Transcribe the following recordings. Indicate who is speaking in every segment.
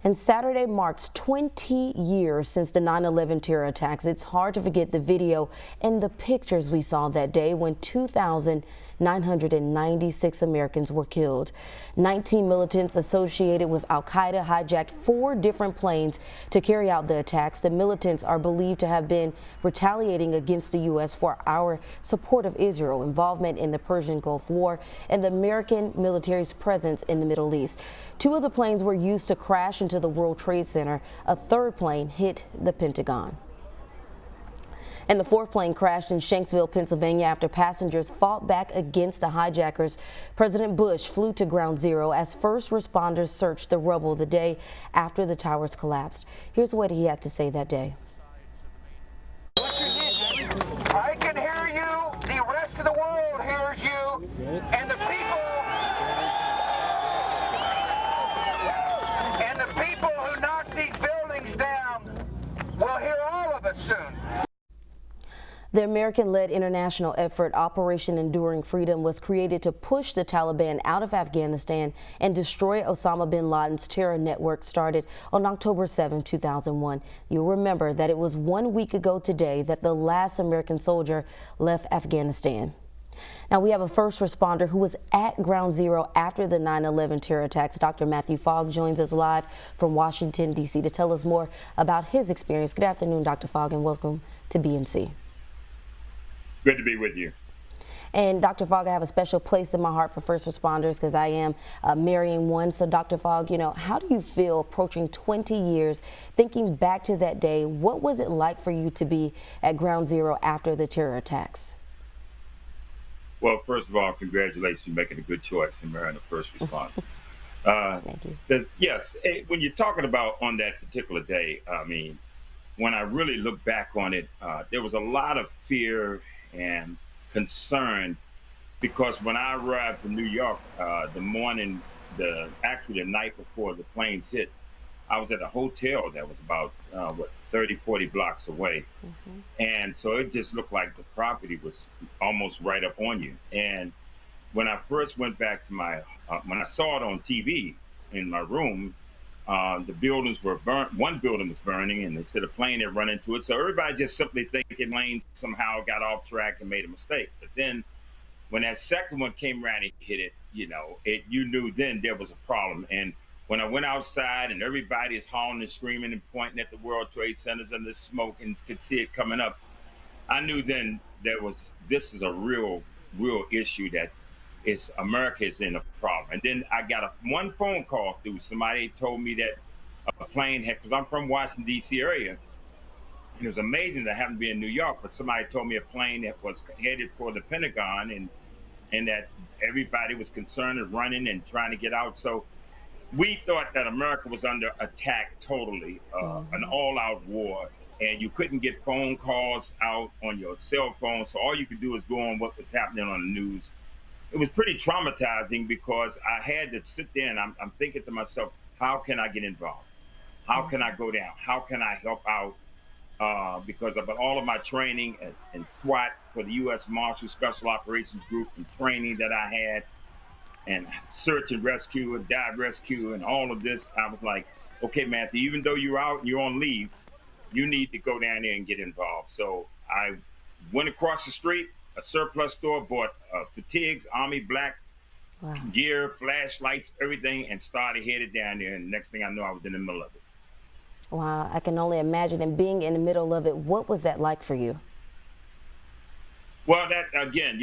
Speaker 1: And Saturday marks 20 years since the 9/11 terror attacks. It's hard to forget the video and the pictures we saw that day when 2,996 Americans were killed. 19 militants associated with Al-Qaeda hijacked 4 different planes to carry out the attacks. The militants are believed to have been retaliating against the U.S. for our support of Israel, involvement in the Persian Gulf War, and the American military's presence in the Middle East. 2 of the planes were used to crash into the World Trade Center. A 3rd plane hit the Pentagon. And the 4th plane crashed in Shanksville, Pennsylvania after passengers fought back against the hijackers. President Bush flew to Ground Zero as first responders searched the rubble the day after the towers collapsed. Here's what he had to say that day.
Speaker 2: I can hear you. The rest of the world hears you. And the people who knock these buildings down will hear all of us soon.
Speaker 1: The American-led international effort Operation Enduring Freedom was created to push the Taliban out of Afghanistan and destroy Osama bin Laden's terror network started on October 7, 2001. You'll remember that it was 1 week ago today that the last American soldier left Afghanistan. Now, we have a first responder who was at Ground Zero after the 9/11 terror attacks. Dr. Matthew Fogg joins us live from Washington, D.C. to tell us more about his experience. Good afternoon, Dr. Fogg, and welcome to BNC.
Speaker 3: Good to be with you.
Speaker 1: And Dr. Fogg, I have a special place in my heart for first responders because I am marrying one. So Dr. Fogg, how do you feel approaching 20 years, thinking back to that day? What was it like for you to be at Ground Zero after the terror attacks?
Speaker 3: Well, first of all, congratulations, you're making a good choice in marrying a first responder.
Speaker 1: Thank you.
Speaker 3: Yes, when you're talking about on that particular day, I mean, when I really look back on it, there was a lot of fear and concern because when I arrived in New York, actually the night before the planes hit, I was at a hotel that was about 30, 40 blocks away. Mm-hmm. And so it just looked like the property was almost right up on you. And when I first went back to when I saw it on TV in my room, the buildings were burnt. One building was burning, and they said a plane had run into it. So everybody just simply thinking plane somehow got off track and made a mistake. But then when that second one came around and hit it, you knew then there was a problem. And when I went outside and everybody is hollering and screaming and pointing at the World Trade Centers and the smoke and could see it coming up, I knew then this is a real issue that America is in a problem. And then I got one phone call through. Somebody told me that a plane because I'm from Washington, D.C. area. And it was amazing to happen to be in New York, but somebody told me a plane that was headed for the Pentagon and that everybody was concerned and running and trying to get out. So we thought that America was under attack totally, an all-out war, and you couldn't get phone calls out on your cell phone. So all you could do is go on what was happening on the news. It was pretty traumatizing because I had to sit there and I'm thinking to myself, how can I get involved? How can I go down? How can I help out? Because of all of my training and SWAT for the U.S. Marshal Special Operations Group and training that I had and search and rescue and dive rescue and all of this, I was like, okay, Matthew, even though you're out and you're on leave, you need to go down there and get involved. So I went across the street, a surplus store, bought fatigues, Army black gear, flashlights, everything, and started headed down there. And the next thing I know, I was in the middle of it.
Speaker 1: Wow, I can only imagine. And being in the middle of it, what was that like for you?
Speaker 3: Well, that again,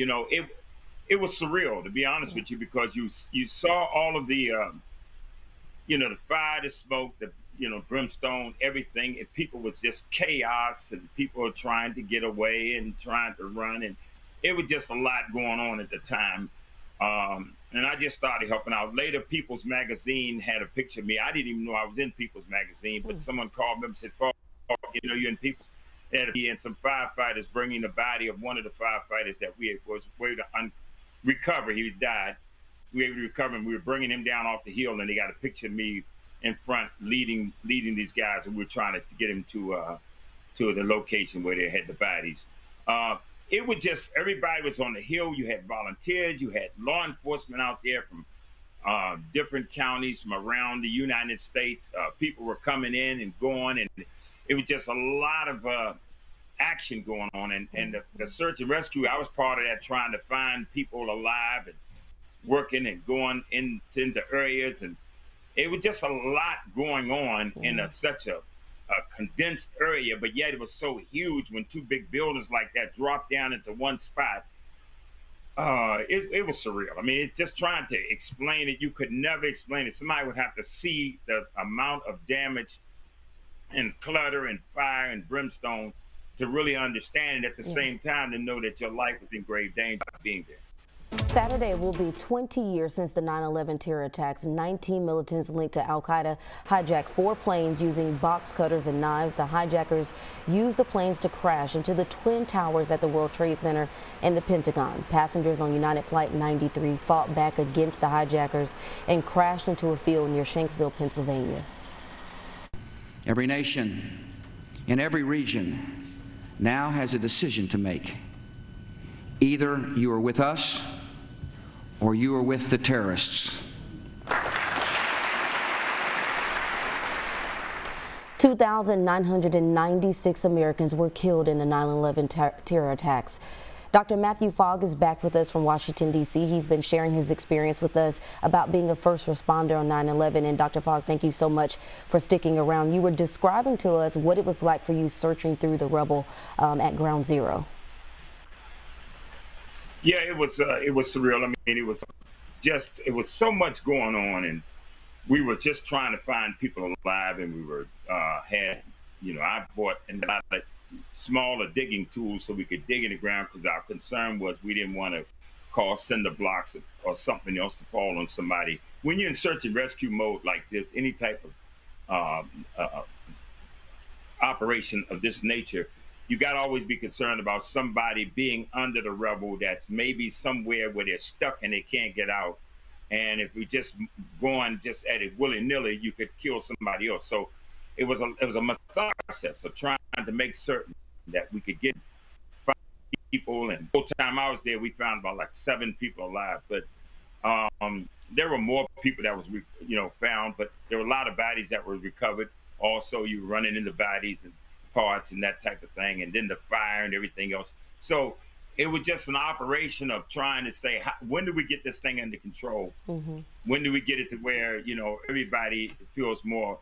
Speaker 3: it was surreal, to be honest with you, because you saw all of the the fire, the smoke, the brimstone, everything, and people was just chaos, and people were trying to get away and trying to run, and it was just a lot going on at the time. And I just started helping out. Later, People's Magazine had a picture of me. I didn't even know I was in People's Magazine, but someone called me and said, "Fogg, you're in People's." And some firefighters bringing the body of one of the firefighters that we were able to recover. He died. We were able to recover him. We were bringing him down off the hill, and they got a picture of me in front leading these guys, and we were trying to get him to the location where they had the bodies. It was just, everybody was on the hill. You had volunteers, you had law enforcement out there from different counties from around the United States. People were coming in and going, and it was just a lot of action going on. And the search and rescue, I was part of that, trying to find people alive and working and going into areas. And it was just a lot going on in such a condensed area, but yet it was so huge when two big buildings like that dropped down into one spot. It was surreal. I mean, it's just trying to explain it. You could never explain it. Somebody would have to see the amount of damage and clutter and fire and brimstone to really understand it, at the same time to know that your life was in grave danger by being there.
Speaker 1: Saturday will be 20 years since the 9/11 terror attacks. 19 militants linked to Al-Qaeda hijacked 4 planes using box cutters and knives. The hijackers used the planes to crash into the Twin Towers at the World Trade Center and the Pentagon. Passengers on United Flight 93 fought back against the hijackers and crashed into a field near Shanksville, Pennsylvania.
Speaker 4: Every nation in every region now has a decision to make. Either you are with us or you are with the terrorists.
Speaker 1: 2,996 Americans were killed in the 9/11 terror attacks. Dr. Matthew Fogg is back with us from Washington, D.C. He's been sharing his experience with us about being a first responder on 9/11. And Dr. Fogg, thank you so much for sticking around. You were describing to us what it was like for you searching through the rubble at Ground Zero.
Speaker 3: Yeah, it was surreal. I mean, it was so much going on, and we were just trying to find people alive, and we were I bought a lot of smaller digging tools so we could dig in the ground, because our concern was we didn't want to cause cinder blocks or something else to fall on somebody. When you're in search and rescue mode like this, any type of operation of this nature, you got to always be concerned about somebody being under the rubble that's maybe somewhere where they're stuck and they can't get out. And if we just go on just at it willy-nilly, you could kill somebody else. So it was a process of trying to make certain that we could get people. And the whole time I was there, we found about like 7 people alive. But there were more people that was found, but there were a lot of bodies that were recovered. Also, you were running into bodies and parts and that type of thing, and then the fire and everything else. So it was just an operation of trying to say, when do we get this thing under control? When do we get it to where everybody feels more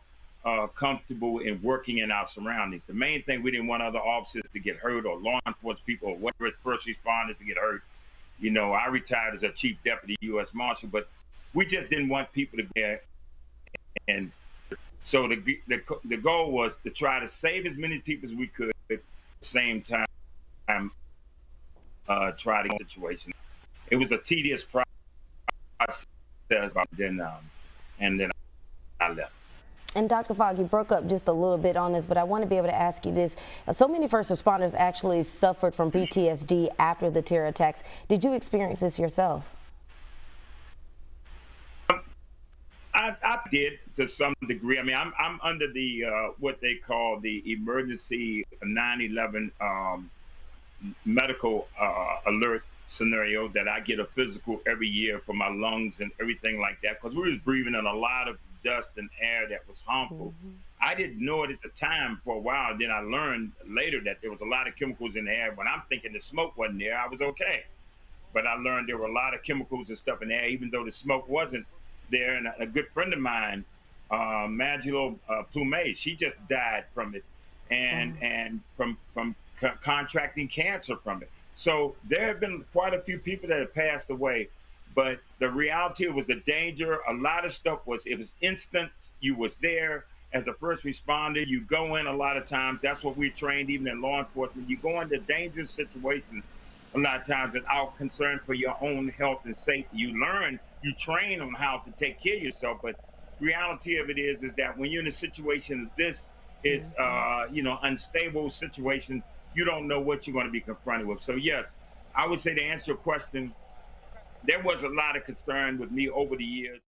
Speaker 3: comfortable in working in our surroundings? The main thing, we didn't want other officers to get hurt, or law enforcement people, or whatever, first responders to get hurt. I retired as a chief deputy U.S. Marshal, but we just didn't want people to get. And so the goal was to try to save as many people as we could, at the same time try to get the situation. It was a tedious process, and then I left.
Speaker 1: And Dr. Fogg, you broke up just a little bit on this, but I want to be able to ask you this. So many first responders actually suffered from PTSD after the terror attacks. Did you experience this yourself?
Speaker 3: I did, to some degree. I mean, I'm under the what they call the emergency 9/11 medical alert scenario, that I get a physical every year for my lungs and everything like that, because we was breathing in a lot of dust and air that was harmful. I didn't know it at the time for a while. Then I learned later that there was a lot of chemicals in the air. When I'm thinking the smoke wasn't there, I was okay. But I learned there were a lot of chemicals and stuff in the air, even though the smoke wasn't there. And a good friend of mine, Magilo Plume, she just died from it, and from contracting cancer from it. So there have been quite a few people that have passed away. But the reality was the danger. A lot of stuff it was instant. You was there as a first responder. You go in a lot of times. That's what we trained even in law enforcement. You go into dangerous situations a lot of times without concern for your own health and safety. You train on how to take care of yourself. But reality of it is that when you're in a situation this is unstable situation, you don't know what you're going to be confronted with. So yes, I would say, to answer your question, there was a lot of concern with me over the years.